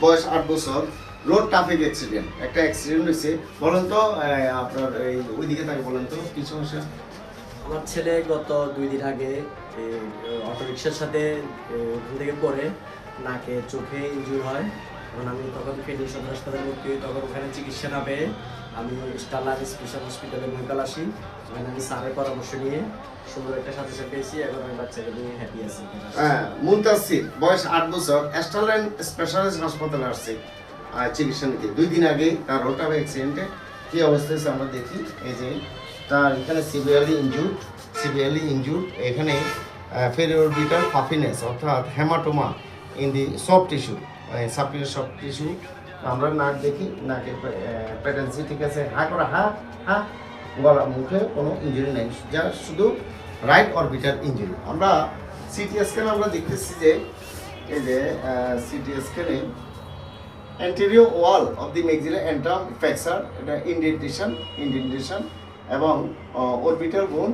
বয়স 8 বছর, road traffic accident, একটা অ্যাক্সিডেন্ট হয়েছে। বলেন তো আপনার এই ওইদিকে তাকে বলেন তো কি সমস্যা? আমার ছেলে গত 2 দিন আগে অটোরিকশার সাথে ওখান থেকে পড়ে নাকে চোখে ইনজুর হয়। তখন আমি তখন ফেনী সদর হাসপাতালে ভর্তি হই। তখন ওখানে চিকিৎসা না পেয়ে আমি স্টারলাইট স্পেশাল হসপিটালে বৈকাল আসি। ওখানে আমি স্যারের পরামর্শ নিয়ে সুন্দর একটা সাজেশন পেয়েছি। এখন আমি বাচ্চাকে নিয়ে হ্যাপি আছি। মুনতাসির বয়স 8 বছর, স্টারলাইট স্পেশালিস্ট হাসপাতালে আসছে চিকিৎসা নিতে। 2 দিন আগে তার রোড ট্রাফিক অ্যাক্সিডেন্টে কী অবস্থা হয়েছে আমরা দেখি। এই যে তার এখানে সিভিয়ারলি ইনজুর্ড, এখানে পেরিওরবিটাল পাফিনেস অর্থাৎ haematoma in the soft tissue, subclinical soft tissue. আমরা নাক দেখি, নাকের প্যাটেন্সি ঠিক আছে, হা করা হা, গলা মুখে কোনো ইঞ্জুরি নেই, যা শুধু রাইট অরবিটাল ইঞ্জুরি। আমরা সিটি স্ক্যান আমরা দেখতেছি যে এই যে সিটি স্ক্যানে anterior wall of the maxilla antrum fracture, এটা ইন্ডেন্টেশন এবং অরবিটাল বোন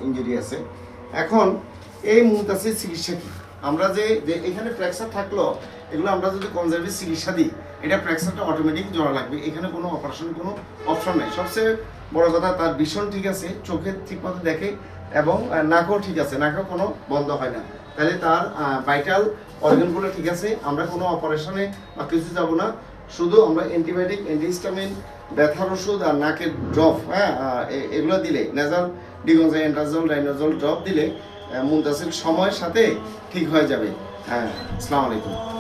ইনজুরি আছে। এখন এই মুনতাসির চিকিৎসা কি? আমরা যে এখানে ফ্র্যাকচার থাকলো, এগুলো আমরা যদি কনজারভেটিভ চিকিৎসা দিই, এটা ফ্র্যাকচারটা অটোমেটিক জোড়া লাগবে, এখানে কোনো অপারেশন কোনো অপশন নেই। সবচেয়ে বড় কথা তার ভীষণ ঠিক আছে, চোখে ঠিকমতো দেখে এবং নাকও ঠিক আছে, নাকও কোনো বন্ধ হয় না। তাহলে তার ভাইটাল অর্গানগুলো ঠিক আছে, আমরা কোনো অপারেশনে বা কিছু যাব না, শুধু আমরা অ্যান্টিবায়োটিক, অ্যান্টিহিস্টামিন, ব্যথার ওষুধ আর নাকের ড্রপ, এগুলো দিলে নেজাল ডিগনজাইএন্ট্রাজল ডাইনোজল ড্রপ দিলে মুনতাসির সময়ের সাথে ঠিক হয়ে যাবে। আসসালামু আলাইকুম।